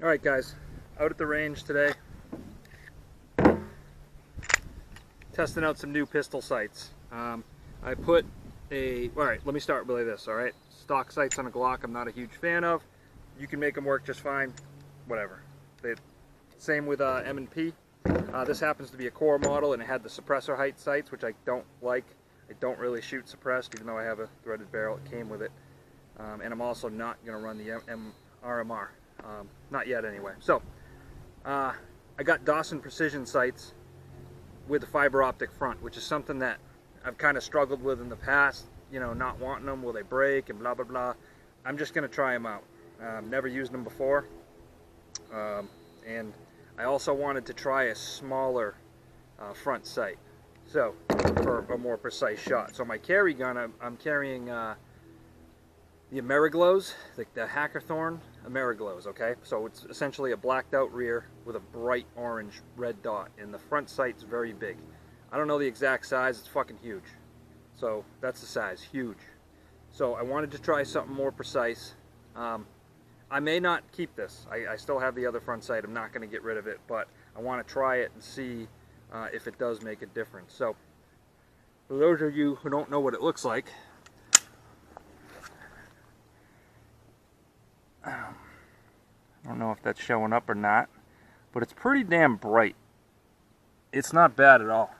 Alright guys, out at the range today, testing out some new pistol sights. I put alright, let me start with this, alright? Stock sights on a Glock I'm not a huge fan of. You can make them work just fine, whatever. Same with M&P. This happens to be a core model and it had the suppressor height sights, which I don't like. I don't really shoot suppressed, even though I have a threaded barrel, it came with it. And I'm also not going to run the RMR. Not yet anyway. So, I got Dawson precision sights with the fiber optic front, which is something that I've kind of struggled with in the past, you know, not wanting them, will they break and blah blah blah. I'm just going to try them out. Never used them before. And I also wanted to try a smaller front sight, so for a more precise shot. So my carry gun, I'm carrying the Ameriglows, the Hackerthorn Ameriglows, okay? So it's essentially a blacked out rear with a bright orange red dot, and the front sight's very big. I don't know the exact size, it's fucking huge. So that's the size, huge. So I wanted to try something more precise. I may not keep this. I still have the other front sight. I'm not going to get rid of it, but I want to try it and see if it does make a difference. So for those of you who don't know what it looks like, I don't know if that's showing up or not, but it's pretty damn bright. It's not bad at all.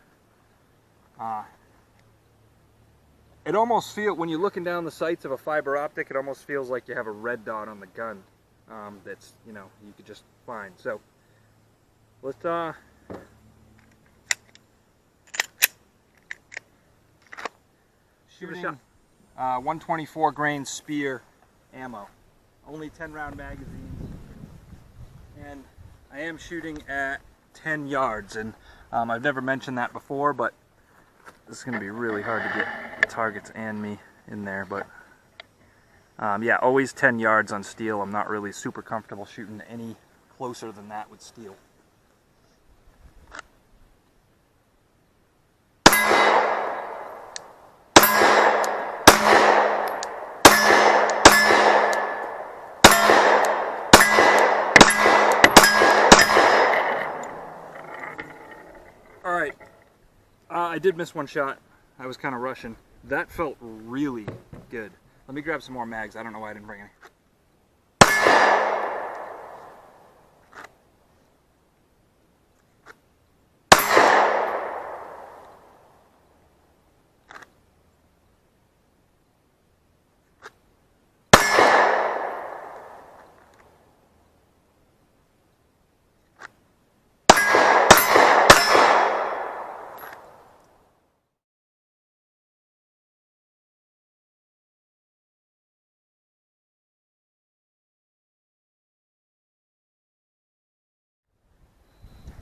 It almost feels, when you're looking down the sights of a fiber optic, it almost feels like you have a red dot on the gun that's, you know, you could just find. So let's shoot a shot. 124 grain Spear ammo, only 10 round magazines, and I am shooting at 10 yards, and I've never mentioned that before, but this is going to be really hard to get targets and me in there, but yeah, always 10 yards on steel. I'm not really super comfortable shooting any closer than that with steel. Alright, I did miss one shot. I was kind of rushing. That felt really good. Let me grab some more mags. I don't know why I didn't bring any.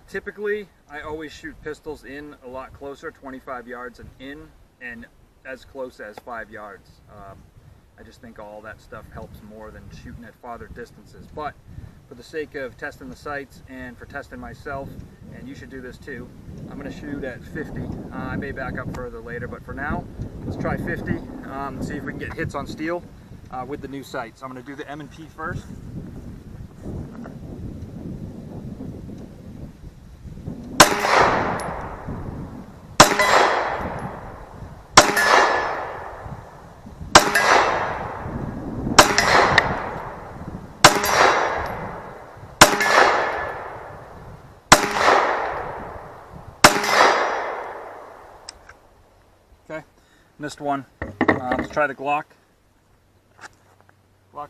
Typically, I always shoot pistols in a lot closer, 25 yards and in, and as close as 5 yards. I just think all that stuff helps more than shooting at farther distances. But for the sake of testing the sights and for testing myself, and you should do this too, I'm going to shoot at 50. I may back up further later, but for now, let's try 50, see if we can get hits on steel with the new sights. I'm going to do the M&P first. Okay, missed one. Let's try the Glock. Glock.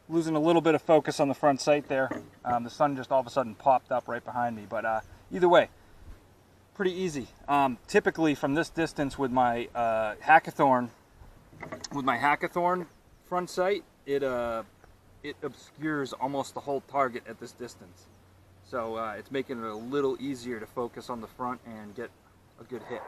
Losing a little bit of focus on the front sight there. The sun just all of a sudden popped up right behind me, but either way, pretty easy. Typically from this distance with my Hackerthorn front sight, it obscures almost the whole target at this distance. So it's making it a little easier to focus on the front and get a good hit.